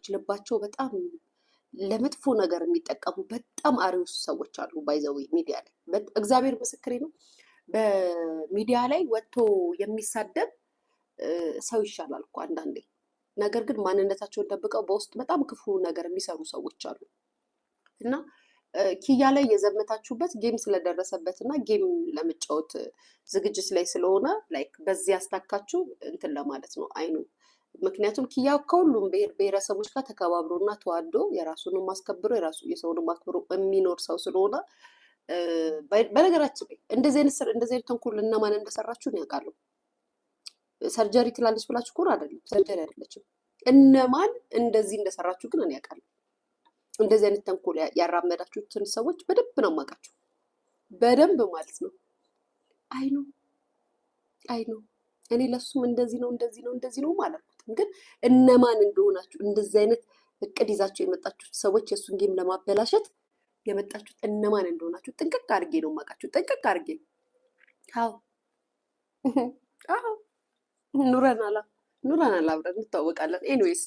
ሰዎች ልባቸው በጣም ለመጥፎ ነገር የሚጠቀሙ በጣም አሪዎች ሰዎች አሉ። ባይዘዊ ሚዲያ ላይ እግዚአብሔር ምስክሬ ነው። በሚዲያ ላይ ወጥቶ የሚሳደብ ሰው ይሻላል እኮ አንዳንዴ። ነገር ግን ማንነታቸውን ደብቀው በውስጥ በጣም ክፉ ነገር የሚሰሩ ሰዎች አሉ። እና ኪያ ላይ የዘመታችሁበት ጌም ስለደረሰበት እና ጌም ለመጫወት ዝግጅት ላይ ስለሆነ ላይክ በዚህ ያስታካችሁ እንትን ለማለት ነው አይኑ። ምክንያቱም ኪያ ከሁሉም ብሔረሰቦች ጋር ተከባብሮ እና ተዋዶ የራሱንም አስከብሮ የራሱ የሰውንም አክብሮ የሚኖር ሰው ስለሆነ በነገራችን ላይ እንደዚህ አይነት ተንኮል እነማን እንደሰራችሁን ያውቃሉ። ሰርጀሪ ትላለች ብላችሁ እኮ አይደለም፣ ሰርጀሪ አይደለችም። እነማን እንደዚህ እንደሰራችሁ ግን እኔ ያውቃለሁ። እንደዚህ አይነት ተንኮል ያራመዳችሁትን ሰዎች በደንብ ነው የማውቃችሁ፣ በደንብ ማለት ነው። አይ ነው እኔ ለሱም እንደዚህ ነው ማለትኩትም፣ ግን እነማን እንደሆናችሁ እንደዚህ አይነት እቅድ ይዛችሁ የመጣችሁት ሰዎች የእሱን ጌም ለማበላሸት የመጣችሁት እነማን እንደሆናችሁ ጥንቅቅ አድርጌ ነው የማውቃችሁ፣ ጥንቅቅ አድርጌ። አዎ ኑረናል አብረን እንታወቃለን። ኤኒዌይስ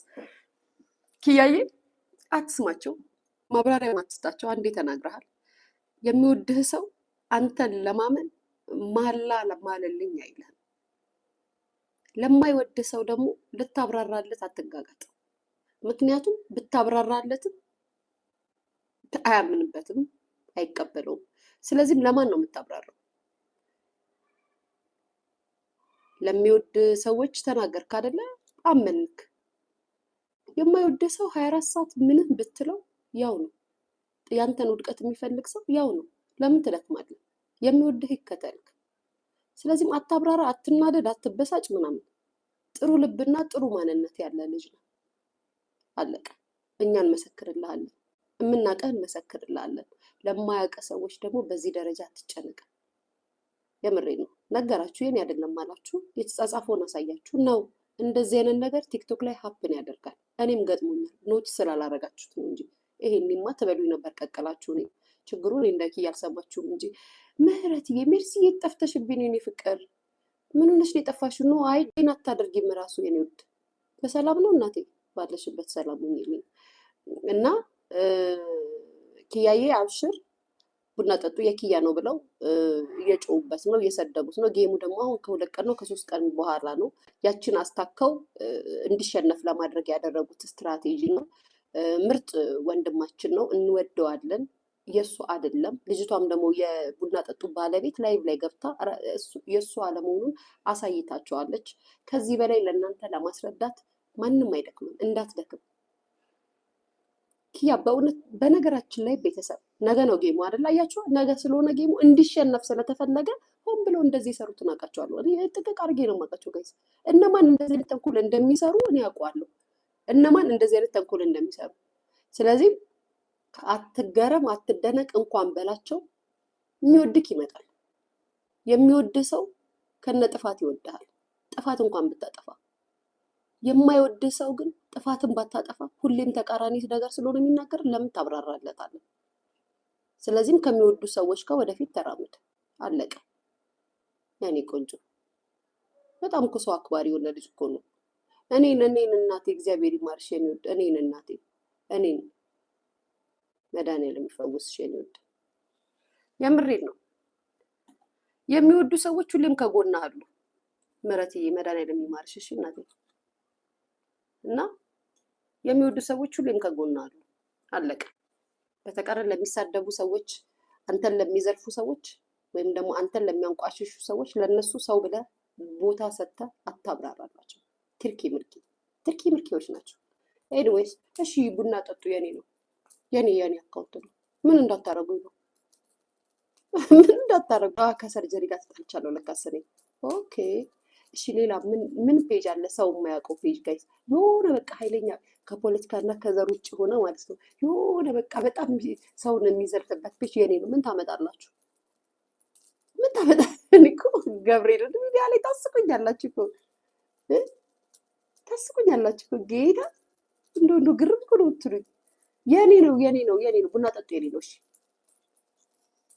ኪያዬ አትስማቸው፣ ማብራሪያ ማትስጣቸው። አንዴ ተናግረሃል። የሚወድህ ሰው አንተን ለማመን ማላ ለማለልኝ አይልህም። ለማይወድ ሰው ደግሞ ልታብራራለት አትጋጋጥ። ምክንያቱም ብታብራራለትም አያምንበትም፣ አይቀበለውም። ስለዚህም ለማን ነው የምታብራራው? ለሚወድ ሰዎች ተናገርክ አይደለ? አመንክ። የማይወድ ሰው 24 ሰዓት ምንም ብትለው ያው ነው። ያንተን ውድቀት የሚፈልግ ሰው ያው ነው። ለምን ትለክማለህ? የሚወድህ ይከተልክ። ስለዚህም አታብራራ፣ አትናደድ፣ አትበሳጭ ምናምን። ጥሩ ልብና ጥሩ ማንነት ያለ ልጅ ነው። አለቀ። እኛ እንመሰክርልሃለን፣ የምናውቀህ እንመሰክርልሃለን። ለማያውቅ ሰዎች ደግሞ በዚህ ደረጃ አትጨነቅ። የምሬ ነው። ነገራችሁ፣ የኔ አይደለም አላችሁ፣ የተጻጻፈውን አሳያችሁ ነው። እንደዚህ አይነት ነገር ቲክቶክ ላይ ሀፕን ያደርጋል። እኔም ገጥሞኛል። ኖት ስላላረጋችሁት ነው እንጂ ይሄንማ ትበሉኝ ነበር ቀቀላችሁ። እኔ ችግሩን እንደኪ ያልሰማችሁም እንጂ ምህረትዬ፣ ሜርሲዬ ጠፍተሽብኝ የኔ ፍቅር፣ ምን ሆነሽ ነው የጠፋሽው? ነው አይ ዴን አታደርጊም ራሱ የኔ ውድ። በሰላም ነው እናቴ? ባለሽበት ሰላም ሁኚልኝ። እና ኪያዬ አብሽር፣ ቡና ጠጡ፣ የኪያ ነው ብለው እየጮሁበት ነው፣ እየሰደቡት ነው። ጌሙ ደግሞ አሁን ከ2 ቀን ነው ከ3 ቀን በኋላ ነው። ያችን አስታከው እንዲሸነፍ ለማድረግ ያደረጉት ስትራቴጂ ነው። ምርጥ ወንድማችን ነው፣ እንወደዋለን። የእሱ አይደለም። ልጅቷም ደግሞ የቡና ጠጡ ባለቤት ላይቭ ላይ ገብታ የእሱ አለመሆኑን አሳይታቸዋለች። ከዚህ በላይ ለእናንተ ለማስረዳት ማንም አይደክምም፣ እንዳትደክም ኪያ። በእውነት በነገራችን ላይ ቤተሰብ ነገ ነው ጌሙ አይደል? አያችሁ፣ ነገ ስለሆነ ጌሙ እንዲሸነፍ ስለተፈለገ ሆን ብለው እንደዚህ የሰሩትን አውቃቸዋለሁ። እኔ ጥቅቅ አድርጌ ነው የማውቃቸው ጋይስ። እነማን እንደዚህ አይነት ተንኮል እንደሚሰሩ እኔ አውቀዋለሁ፣ እነማን እንደዚህ አይነት ተንኮል እንደሚሰሩ። ስለዚህ አትገረም፣ አትደነቅ እንኳን በላቸው። የሚወድክ ይመጣል። የሚወድ ሰው ከነ ጥፋት ይወድሃል፣ ጥፋት እንኳን ብታጠፋ። የማይወድ ሰው ግን ጥፋትን ባታጠፋ ሁሌም ተቃራኒ ነገር ስለሆነ የሚናገር ለምን ታብራራለታለህ? ስለዚህም ከሚወዱ ሰዎች ጋር ወደፊት ተራመድ። አለቀ። ያኔ ቆንጆ በጣም እኮ ሰው አክባሪ የሆነ ልጅ እኮ ነው። እኔን እናቴ እግዚአብሔር ይማርሽ የኔ ውድ፣ እኔን እናቴ፣ እኔን መድኃኒዓለም ይፈውስሽ የኔ ውድ። የምሬን ነው። የሚወዱ ሰዎች ሁሌም ከጎና አሉ። ምረትዬ መድኃኒዓለም ይማርሽ እሺ እናቴ። እና የሚወዱ ሰዎች ሁሌም ከጎና አሉ። አለቀ። በተቀረ ለሚሳደቡ ሰዎች፣ አንተን ለሚዘርፉ ሰዎች ወይም ደግሞ አንተን ለሚያንቋሽሹ ሰዎች ለነሱ ሰው ብለህ ቦታ ሰጥተህ አታብራራላቸው። ትርኪ ምርኪዎች ናቸው። ኤኒዌይስ እሺ ቡና ጠጡ። የኔ ነው የኔ አካውንት ነው። ምን እንዳታረጉኝ ነው? ምን እንዳታረጉ? ከሰርጀሪ ጋር ተጣልቻለሁ ለካስ እኔ። ኦኬ እሺ ሌላ ምን ፔጅ አለ? ሰው የማያውቀው ፔጅ ጋይስ፣ የሆነ በቃ ኃይለኛ ከፖለቲካና ከዘር ውጭ ሆነ ማለት ነው። የሆነ በቃ በጣም ሰውን የሚዘርፍበት ፔጅ የኔ ነው። ምን ታመጣላችሁ? እኔ እኮ ገብርኤል ሚዲያ ላይ ታስቁኛላችሁ እኮ ጌታ። እንደው ግርም እኮ ነው የምትሉኝ። የኔ ነው ቡና ጠጡ የኔ ነው። እሺ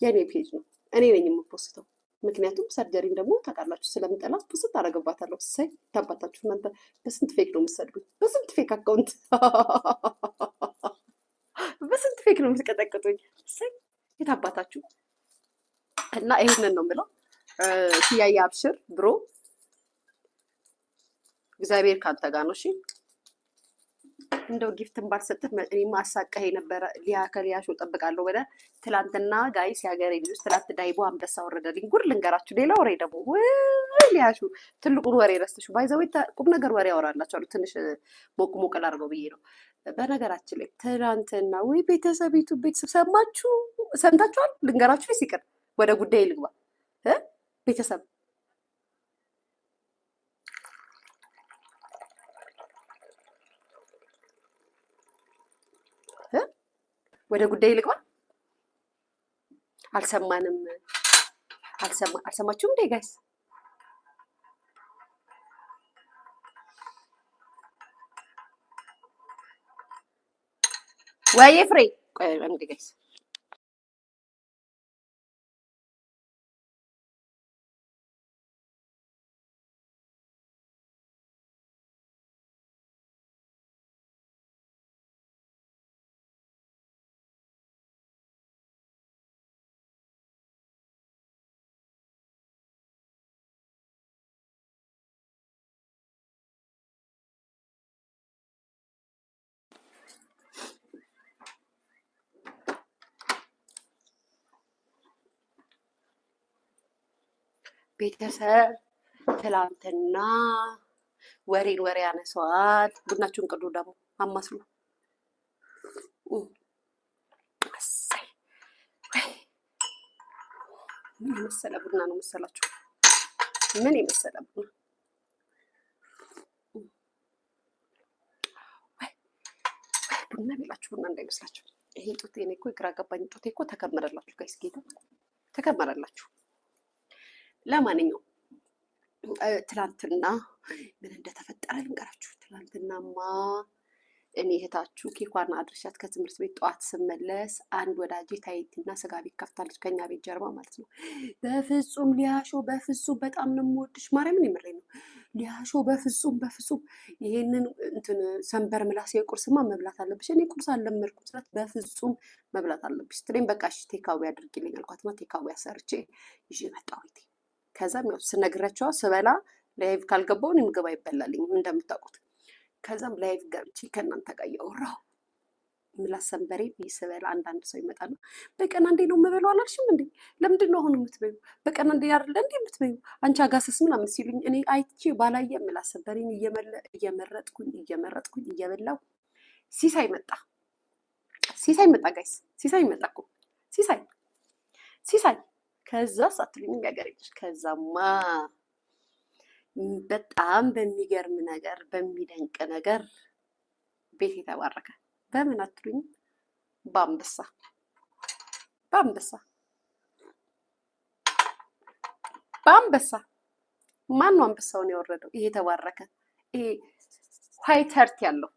የኔ ፔጅ ነው። እኔ ነኝ የምፖስተው። ምክንያቱም ሰርጀሪን ደግሞ ታውቃላችሁ ስለምጠላት ብስት አደርግባታለሁ። እሰይ ታባታችሁ እናንተ በስንት ፌክ ነው የምትሰድቡኝ? በስንት ፌክ አካውንት በስንት ፌክ ነው የምትቀጠቅጡኝ? እሰይ የታባታችሁ እና ይሄንን ነው የምለው። ሲያየ አብሽር ብሮ፣ እግዚአብሔር ካንተ ጋር ነው። እሺ እንደው ጊፍትን ባልሰጥህ እኔማ አሳቀህ የነበረ ሊያ ከሊያሾ ጠብቃለሁ ብለህ ትላንትና ጋይስ የሀገሬ ልጆች ትላንት ዳይቦ አንበሳ ወረደልኝ። ጉድ ልንገራችሁ። ሌላ ወሬ ደግሞ ሊያሹ ትልቁን ወሬ ረስተሽው ባይዘው ቁም ነገር ወሬ ያወራላችኋለሁ። ትንሽ ሞቅ ሞቅ ላድርገው ብዬ ነው። በነገራችን ላይ ትናንትና ወይ ቤተሰቢቱ ቤተሰብ ሰማችሁ ሰምታችኋል? ልንገራችሁ ሲቀር ወደ ጉዳይ ልግባ። ቤተሰብ ወደ ጉዳይ ልግባ። አልሰማንም አልሰማችሁም እንዴ ጋይስ? ወይ ፍሬ ቆይ እንዴ ጋይስ ቤተሰብ ትላንትና ወሬን ወሬ ያነሳዋል። ቡናችሁን ቅዱ ደግሞ አማስሉ። ምን የመሰለ ቡና ነው መሰላችሁ? ምን የመሰለ ቡና ቡና ቢላችሁ ቡና እንዳይመስላችሁ። ይሄ ጡቴ እኔ እኮ ግራ ገባኝ። ጡቴ እኮ ተከመረላችሁ ጋይስ፣ ጌታ ተከመረላችሁ። ለማንኛውም ትላንትና ምን እንደተፈጠረ ልንገራችሁ። ትላንትናማ እኔ እህታችሁ ኬኳን አድርሻት ከትምህርት ቤት ጠዋት ስመለስ አንድ ወዳጄ ታይቲና ስጋ ቤት ከፍታለች፣ ከኛ ቤት ጀርባ ማለት ነው። በፍጹም ሊያሾ በፍጹም በጣም ነው የምወድሽ፣ ማርያምን የምሬ ነው ሊያሾ፣ በፍጹም ይሄንን እንትን ሰንበር ምላሴ ቁርስማ መብላት አለብሽ። እኔ ቁርስ አልለመድኩም ስላት በፍጹም መብላት አለብሽ ስትለኝ በቃ እሺ ቴካዊ አድርጊልኝ አልኳትና ቴካዊ አሰርቼ ይዤ መጣሁ። ከዛም ያው ስነግራቸው ስበላ ላይቭ ካልገባሁ እኔ ምግብ አይበላልኝም እንደምታውቁት። ከዛም ላይቭ ገብቼ ከእናንተ ጋር እያወራሁ ምላስ ሰንበሬ ስበላ አንዳንድ ሰው ይመጣና በቀን አንዴ ነው የምበላው አላልሽም እንዴ? ለምንድን ነው አሁን የምትበዩ? በቀን አንዴ አይደለ እንዴ የምትበዩ? አንቺ አጋሰስ ምናምን ሲሉኝ እኔ አይቼ ባላየ ምላስ ሰንበሬን እየመረጥኩኝ እየበላሁ ሲሳይ መጣ ጋይስ፣ ሲሳይ መጣ እኮ ሲሳይ ከዛ ሳትሉኝ ያገረች። ከዛማ በጣም በሚገርም ነገር በሚደንቅ ነገር ቤት የተባረከ። በምን አትሉኝ? በአንበሳ ማን ነው አንበሳውን ያወረደው? ይሄ የተባረከ ይሄ ዋይት ሀርት ያለው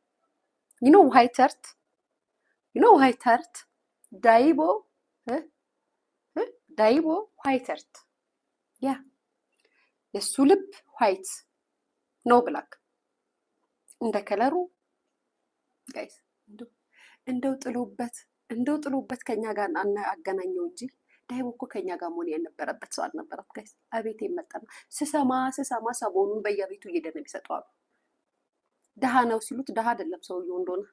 ዋይት ሀርት ዳይቦ ዋይት ሀርት ያ የሱ ልብ ዋይት ነው ብላክ እንደ ከለሩ ጋይስ። እንደው ጥሎበት ከኛ ጋር አገናኘው እንጂ ዳይቦ እኮ ከኛ ጋር መሆን የነበረበት ሰው አልነበረም ጋይስ። አቤት የመጣና ስሰማ ሰሞኑን በየቤቱ እየደነብ ይሰጠዋል። ደሃ ነው ሲሉት ደሃ አይደለም ሰውየው እንደሆነ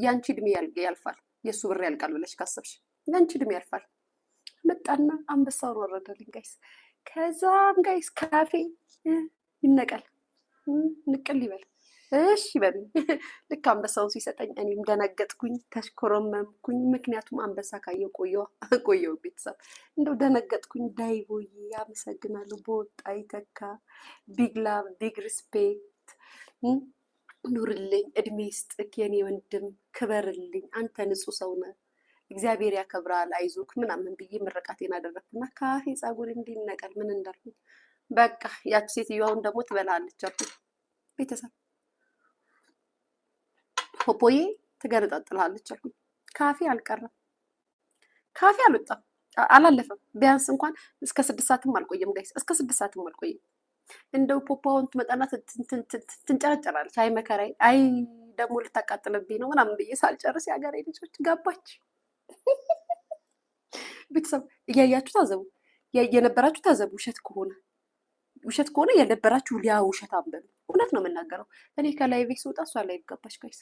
ያንቺ እድሜ ያልፋል የእሱ ብር ያልቃል ብለሽ ካሰብሽ ያንቺ እድሜ ያልፋል። መጣና አንበሳውን ወረደልኝ ጋይስ። ከዛም ጋይስ ካፌ ይነቀል ንቅል ይበል እሺ በል። ልክ አንበሳውን ሲሰጠኝ እኔም ደነገጥኩኝ፣ ተሽኮረመምኩኝ። ምክንያቱም አንበሳ ካየው ቆየው ቤተሰብ እንደው ደነገጥኩኝ። ዳይቦዬ ያመሰግናለሁ፣ በወጣ ይተካ። ቢግ ላቭ ቢግ ሪስፔክት፣ ኑርልኝ፣ እድሜ ስጥክ የኔ ወንድም፣ ክበርልኝ። አንተ ንጹህ ሰው ነህ፣ እግዚአብሔር ያከብራል፣ አይዞክ ምናምን ብዬ ምርቃቴን አደረግኩና ካፌ ፀጉር እንዲነቀል ምን እንዳልኩኝ በቃ ያቺ ሴትዮዋን ደግሞ ትበላለች አልኩኝ። ቤተሰብ ፖፖዬ ትገነጣጥላለች አልኩኝ። ካፌ አልቀረም፣ ካፌ አልወጣም። አላለፈም። ቢያንስ እንኳን እስከ 6 ሰዓትም አልቆየም ጋይስ፣ እስከ 6 ሰዓትም አልቆየም። እንደው ፖፓውን ትመጣና ትንጨረጨራለች። አይ መከራይ፣ አይ ደግሞ ልታቃጥልብኝ ነው ምናምን ብዬ ሳልጨርስ የሀገሬ ልጆች ገባች። ቤተሰብ እያያችሁ ታዘቡ፣ የነበራችሁ ታዘቡ። ውሸት ከሆነ የነበራችሁ ሊያ ውሸት አንበሉ። እውነት ነው የምናገረው። እኔ ከላይ ቤት ስወጣ እሷ ላይ ገባች ጋይስ።